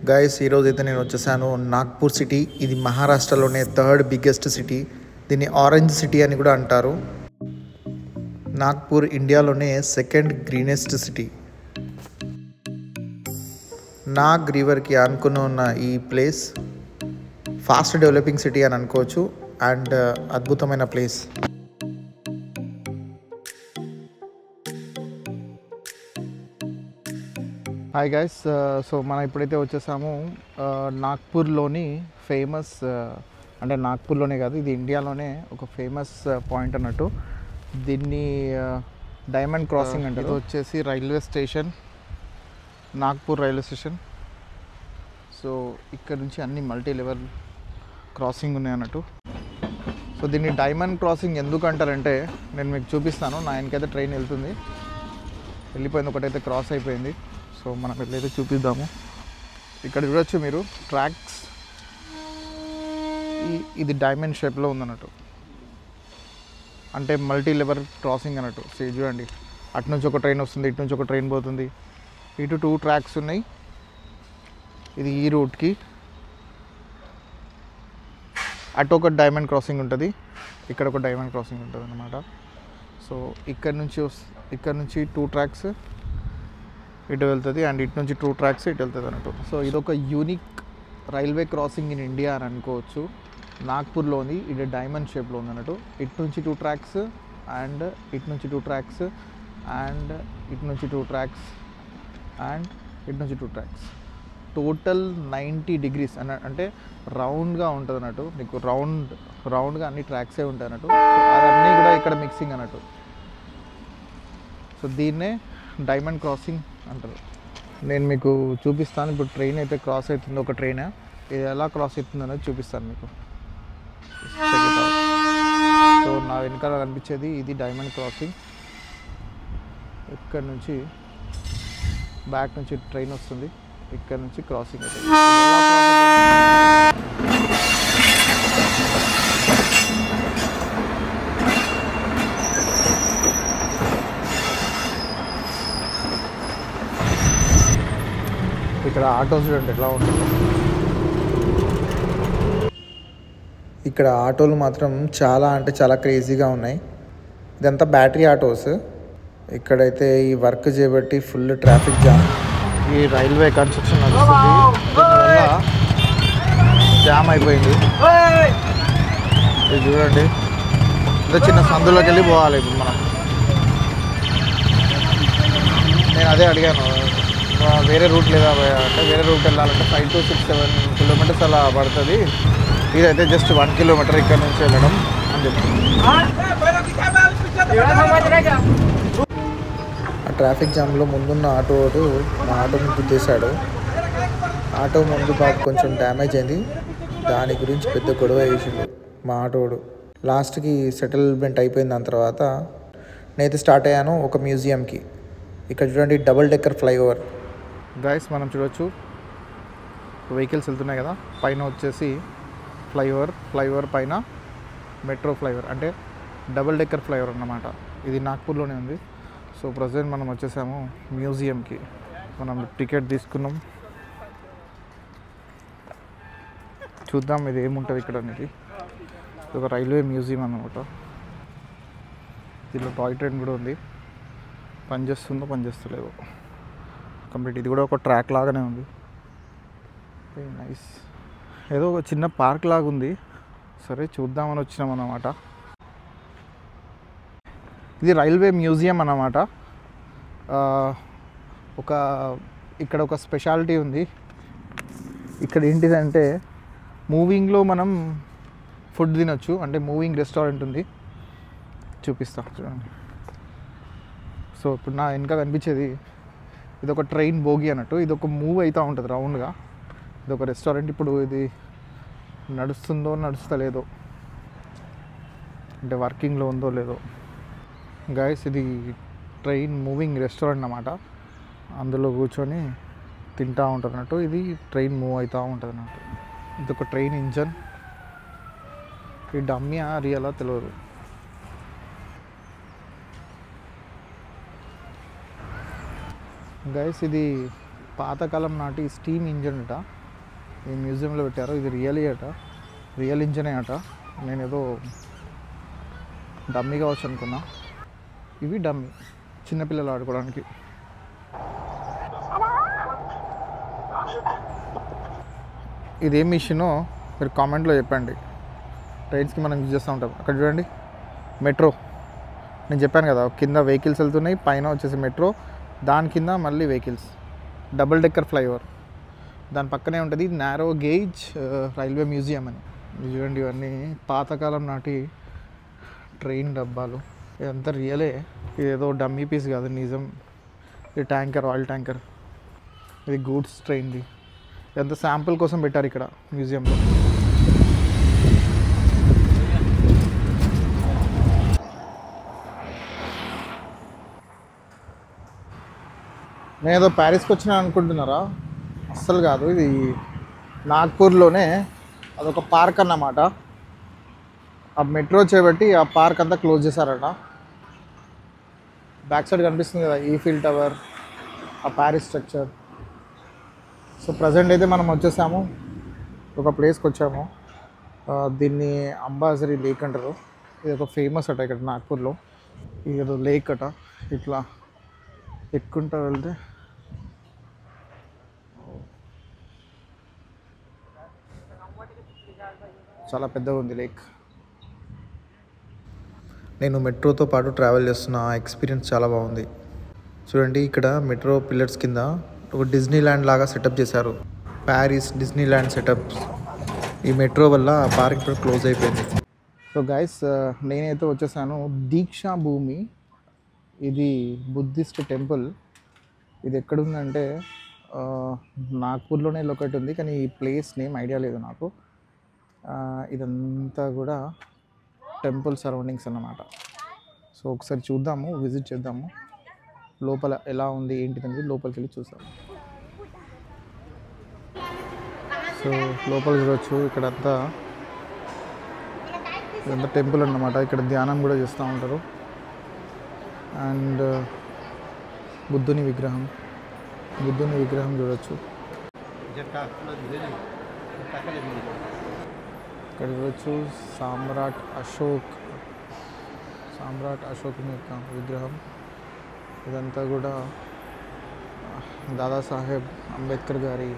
Guys ఈరోజు అయితే నేను వచ్చేసాను నాగ్పూర్ సిటీ. ఇది మహారాష్ట్రలోనే థర్డ్ బిగ్గెస్ట్ సిటీ. దీన్ని ఆరెంజ్ సిటీ అని కూడా అంటారు. నాగ్పూర్ ఇండియాలోనే సెకండ్ గ్రీనెస్ట్ సిటీ. నాగ్ రివర్కి ఆనుకుని ఉన్న ఈ ప్లేస్ ఫాస్ట్ డెవలపింగ్ సిటీ అని అనుకోవచ్చు. అండ్ అద్భుతమైన ప్లేస్. హాయ్ గైస్, సో మనం ఇప్పుడైతే వచ్చేసాము నాగ్పూర్లోని ఫేమస్, అంటే నాగ్పూర్లోనే కాదు, ఇది ఇండియాలోనే ఒక ఫేమస్ పాయింట్ అన్నట్టు. దీన్ని డైమండ్ క్రాసింగ్ అంటే ఇది వచ్చేసి railway station, Nagpur railway station. So ఇక్కడ నుంచి అన్ని మల్టీ లెవెల్ క్రాసింగ్ ఉన్నాయి అన్నట్టు. సో దీన్ని డైమండ్ క్రాసింగ్ ఎందుకు అంటారంటే నేను మీకు చూపిస్తాను. నా వెనకైతే ట్రైన్ వెళ్ళిపోయింది, ఒకటైతే క్రాస్ అయిపోయింది. సో మనం వెళ్ళైతే చూపిద్దాము. ఇక్కడ చూడొచ్చు మీరు ట్రాక్స్, ఇది డైమండ్ షేప్లో ఉందన్నట్టు, అంటే మల్టీ లెవెల్ క్రాసింగ్ అన్నట్టు. సో చూడండి, అటు నుంచి ఒక ట్రైన్ వస్తుంది, ఇటు నుంచి ఒక ట్రైన్ పోతుంది. ఇటు 2 ట్రాక్స్ ఉన్నాయి. ఇది ఈ రూట్కి అటు ఒక డైమండ్ క్రాసింగ్ ఉంటుంది, ఇక్కడ ఒక డైమండ్ క్రాసింగ్ ఉంటుంది అన్నమాట. సో ఇక్కడ నుంచి 2 ట్రాక్స్ ఇటు వెళ్తుంది, అండ్ ఇటు నుంచి 2 ట్రాక్స్ ఇటు వెళ్తుంది అన్నట్టు. సో ఇదొక unique railway crossing in India అని అనుకోవచ్చు. నాగ్పూర్లో ఉంది, ఇది డైమండ్ షేప్లో ఉంది అన్నట్టు. ఇటు నుంచి 2 ట్రాక్స్, అండ్ ఇటు నుంచి 2 ట్రాక్స్, అండ్ ఇటు నుంచి 2 ట్రాక్స్, అండ్ ఇటు నుంచి 2 ట్రాక్స్. టోటల్ 90 degrees అంటే రౌండ్గా ఉంటుంది అన్నట్టు. మీకు రౌండ్గా అన్ని ట్రాక్సే ఉంటాయి అన్నట్టు. సో అవన్నీ కూడా ఇక్కడ మిక్సింగ్ అన్నట్టు. సో దీన్నే డైమండ్ క్రాసింగ్ అంటారు. నేను మీకు చూపిస్తాను. ఇప్పుడు ట్రైన్ అయితే క్రాస్ అవుతుంది, ఒక ట్రైన్. ఇది ఎలా క్రాస్ అవుతుంది అనేది చూపిస్తాను మీకు. సో నా వెనకాల కనిపించేది ఇది డైమండ్ క్రాసింగ్. ఇక్కడ నుంచి బ్యాక్ నుంచి ట్రైన్ వస్తుంది, ఇక్కడ నుంచి క్రాసింగ్ అవుతుంది. ఇక్కడ ఆటోస్ చూడండి ఎట్లా ఉంటుంది. ఇక్కడ ఆటోలు మాత్రం చాలా అంటే చాలా క్రేజీగా ఉన్నాయి. ఇదంతా బ్యాటరీ ఆటోస్. ఇక్కడైతే ఈ వర్క్ చేయబట్టి ఫుల్ ట్రాఫిక్ జామ్. ఈ రైల్వే కన్స్ట్రక్షన్ నడుస్తుంది, దీనివల్ల జామ్ అయిపోయింది. ఇది చూడండి, ఇంత చిన్న సందులోకి వెళ్ళి పోవాలి ఇప్పుడు మనం. నేను అదే అడిగాను, వేరే రూట్ లేదా అంటే వేరే రూట్ వెళ్ళాలంటే 5 to 6, 7 kilometers అలా పడుతుంది. ఇదైతే జస్ట్ 1 kilometer ఇక్కడ నుంచి వెళ్ళడం అని చెప్తుంది. ఆ ట్రాఫిక్ జామ్లో ముందున్న ఆటోడు మా ఆటోని గుద్దేశాడు. ఆటో ముందు బాగా కొంచెం డ్యామేజ్ అయింది. దాని గురించి పెద్ద గొడవ వేసిండు మా ఆటోడు. లాస్ట్కి సెటిల్మెంట్ అయిపోయింది. దాని తర్వాత నేనైతే స్టార్ట్ అయ్యాను ఒక మ్యూజియంకి. ఇక్కడ చూడండి, డబుల్ డెక్కర్ ఫ్లైఓవర్. గైస్ మనం చూడొచ్చు వెహికల్స్ వెళ్తున్నాయి కదా, పైన వచ్చేసి ఫ్లైఓవర్ పైన మెట్రో ఫ్లైఓవర్, అంటే డబుల్ డెక్కర్ ఫ్లైఓవర్ అన్నమాట. ఇది నాగ్పూర్లోనే ఉంది. సో ప్రజెంట్ మనం వచ్చేసాము మ్యూజియంకి. మనం టికెట్ తీసుకున్నాం, చూద్దాం ఇది ఏముంటుంది ఇక్కడ అనేది. ఇది ఒక రైల్వే మ్యూజియం అన్నమాట. దీనిలో టాయ్ ట్రైన్ కూడా ఉంది, పనిచేస్తుందో పనిచేస్తలేదో కంప్లీట్. ఇది కూడా ఒక ట్రాక్ లాగానే ఉంది, వెరీ నైస్. ఏదో ఒక చిన్న పార్క్ లాగా ఉంది. సరే చూద్దామని వచ్చినాం అన్నమాట. ఇది రైల్వే మ్యూజియం అన్నమాట. ఇక్కడ ఒక స్పెషాలిటీ ఉంది. ఇక్కడ ఏంటిదంటే మూవింగ్లో మనం ఫుడ్ తినొచ్చు, అంటే మూవింగ్ రెస్టారెంట్ ఉంది. చూపిస్తా చూడండి. సో ఇప్పుడు నా వెనక కనిపించేది ఇది ఒక ట్రైన్ బోగి అన్నట్టు. ఇది ఒక మూవ్ అవుతూ ఉంటుంది రౌండ్గా. ఇది ఒక రెస్టారెంట్. ఇప్పుడు ఇది నడుస్తుందో నడుస్తలేదో, అంటే వర్కింగ్లో ఉందో లేదో. గైస్ ఇది ట్రైన్ మూవింగ్ రెస్టారెంట్ అన్నమాట. అందులో కూర్చొని తింటూ ఉంటుంది అన్నట్టు. ఇది ట్రైన్ మూవ్ అవుతూ ఉంటుంది అన్నట్టు. ఇది ఒక ట్రైన్ ఇంజన్. ఈ డమ్మీ రియలా తెలియదు. గైస్ ఇది పాతకాలం నాటి స్టీమ్ ఇంజన్ అట ఈ మ్యూజియంలో పెట్టారు. ఇది రియల్ ఇంజనే అట. నేను ఏదో డమ్మీ కావచ్చు అనుకున్నా. ఇవి డమ్మీ, చిన్నపిల్లలు ఆడుకోవడానికి. ఇదేం మిషనో మీరు కామెంట్లో చెప్పండి. ట్రైన్స్కి మనం యూజ్ చేస్తూ ఉంటాం. అక్కడ చూడండి మెట్రో, నేను చెప్పాను కదా కింద వెహికల్స్ వెళ్తున్నాయి, పైన వచ్చేసి మెట్రో, దాని కింద మళ్ళీ వెహికల్స్, డబుల్ డెక్కర్ ఫ్లైఓవర్. దాని పక్కనే ఉంటుంది నారో గేజ్ రైల్వే మ్యూజియం అని. చూడండి ఇవన్నీ పాతకాలం నాటి ట్రైన్ డబ్బాలు. ఇదంతా రియలే, ఇదేదో డమ్మీ పీస్ కాదు, నిజం. ఇది ట్యాంకర్, ఆయిల్ ట్యాంకర్. ఇది గూడ్స్ ట్రైన్ది. ఇదంతా శాంపుల్ కోసం పెట్టారు ఇక్కడ మ్యూజియంలో. నేను ఏదో ప్యారిస్కి వచ్చినా అనుకుంటున్నారా? అస్సలు కాదు. ఇది నాగ్పూర్లోనే అదొక పార్క్ అన్నమాట. ఆ మెట్రో చేపట్టి ఆ పార్క్ అంతా క్లోజ్ చేశారట. బ్యాక్ సైడ్ కనిపిస్తుంది కదా ఈఫిల్ టవర్, ఆ ప్యారిస్ స్ట్రక్చర్. సో ప్రజెంట్ అయితే మనం వచ్చేసాము, ఒక ప్లేస్కి వచ్చాము. దీన్ని అంబాజరీ లేక్ అంటారు. ఇది ఒక ఫేమస్ అట ఇక్కడ నాగ్పూర్లో. ఇది ఏదో లేక్ అట. ఇట్లా ఎక్కుంటా వెళ్తే చాలా పెద్దగా ఉంది లేక్. నేను మెట్రోతో పాటు ట్రావెల్ చేస్తున్న ఎక్స్పీరియన్స్ చాలా బాగుంది. చూడండి ఇక్కడ మెట్రో పిల్లర్స్ కింద ఒక డిజ్నీ ల్యాండ్ లాగా సెటప్ చేశారు. Paris Disney land setup. ఈ మెట్రో వల్ల ఆ పార్క్ ఇప్పుడు క్లోజ్ అయిపోయింది. సో గైస్, నేనైతే వచ్చేసాను దీక్షా భూమి. ఇది బుద్ధిస్ట్ టెంపుల్. ఇది ఎక్కడుందంటే నాగ్పూర్లోనే లొకేట్ ఉంది, కానీ ఈ ప్లేస్ నేమ్ ఐడియా లేదు నాకు. ఇదంతా కూడా టెంపుల్ సరౌండింగ్స్ అన్నమాట. సో ఒకసారి చూద్దాము, విజిట్ చేద్దాము. లోపల ఎలా ఉంది ఏంటిదని లోపలికి వెళ్ళి చూద్దాం. సో లోపల చూడవచ్చు, ఇక్కడంతా ఇదంతా టెంపుల్ అన్నమాట. ఇక్కడ ధ్యానం కూడా చేస్తూ ఉంటారు. అండ్ బుద్ధుని విగ్రహం చూడవచ్చు. ఇక్కడ చూడవచ్చు సామ్రాట్ అశోక్ యొక్క విగ్రహం. ఇదంతా కూడా దాదాసాహెబ్ అంబేద్కర్ గారి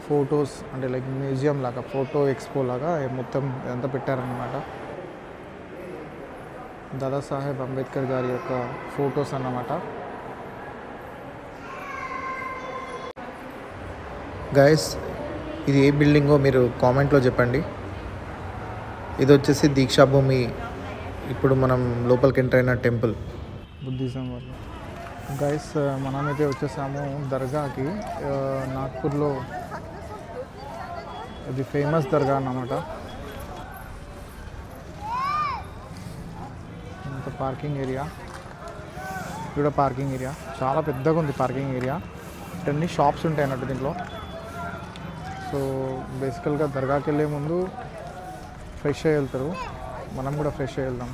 ఫొటోస్, అంటే లైక్ మ్యూజియం లాగా, ఫోటో ఎక్స్పో లాగా మొత్తం ఇదంతా పెట్టారన్నమాట. దాదాసాహెబ్ అంబేద్కర్ గారి యొక్క ఫొటోస్ అన్నమాట. గైస్, ఇది ఏ బిల్డింగో మీరు కామెంట్లో చెప్పండి. ఇది వచ్చేసి దీక్షా భూమి. ఇప్పుడు మనం లోపలికి ఎంటర్ అయిన టెంపుల్ బుద్ధిజం వల్ల. గైస్, మనమైతే వచ్చేసాము దర్గాకి. నాగ్పూర్లో ఇది ఫేమస్ దర్గా అన్నమాట. ఇంత పార్కింగ్ ఏరియా, ఇక్కడ పార్కింగ్ ఏరియా చాలా పెద్దగా ఉంది. పార్కింగ్ ఏరియా అన్ని షాప్స్ ఉంటాయి అన్నట్టు దీంట్లో. సో బేసికల్గా దర్గాకి వెళ్ళే ముందు ఫ్రెష్ అయ్యి వెళ్తారు. మనం కూడా ఫ్రెష్ అయ్యి వెళ్దాం.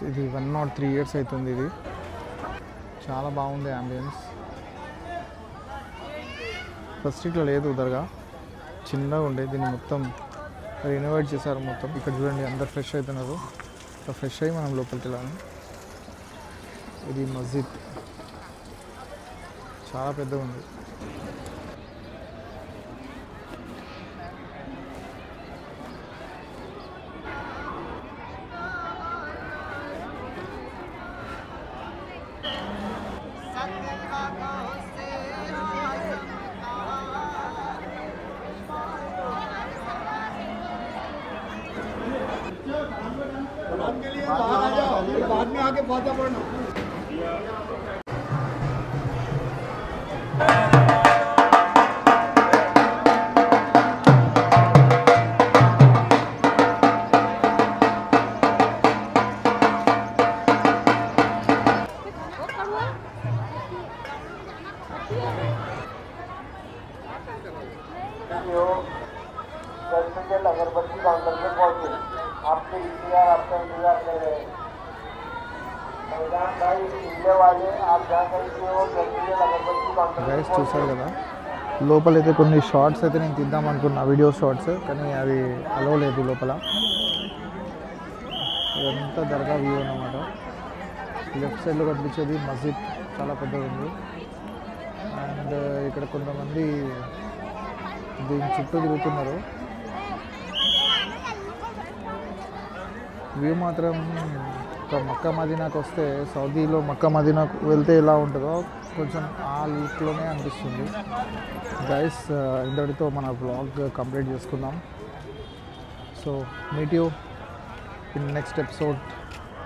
ఇది 103 years అవుతుంది. ఇది చాలా బాగుంది అంబియన్స్. ఫస్ట్ ఇట్లా లేదు దర్గా, చిన్నగా ఉండే. దీన్ని మొత్తం రెనోవేట్ చేశారు మొత్తం. ఇక్కడ చూడండి అందరు ఫ్రెష్ అవుతున్నారు. ఫ్రెష్ అయ్యి మనం లోపలికి వెళ్ళాలి. ఇది మస్జిద్, చాలా పెద్దగా ఉంది. बाद में आके फाता पड़ना। अगरबत्ती काउंटर पे पहुंचे, आपके इंतजार कर रहे हैं। గైస్ చూసారు కదా, లోపలైతే కొన్ని షార్ట్స్ అయితే నేను తీద్దాం అనుకున్నా, వీడియో షార్ట్స్, కానీ అవి అలో లేదు లోపల. ఇదంతా దర్గా వ్యూ అన్నమాట. లెఫ్ట్ సైడ్లో కనిపించేది మస్జిద్, చాలా పెద్దగా ఉంది. అండ్ ఇక్కడ కొంతమంది దీని చుట్టూ తిరుగుతున్నారు. వ్యూ మాత్రం ఒక మక్కా మదీనాకు వస్తే, సౌదీలో మక్కా మదీనాకు వెళ్తే ఎలా ఉంటుందో కొంచెం ఆ లుక్లోనే అనిపిస్తుంది. గైస్ ఇంతటితో మన బ్లాగ్ కంప్లీట్ చేసుకుందాం. So meet you in next episode.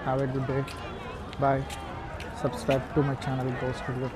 Have a good day. Bye. Subscribe to my channel, Go Studio.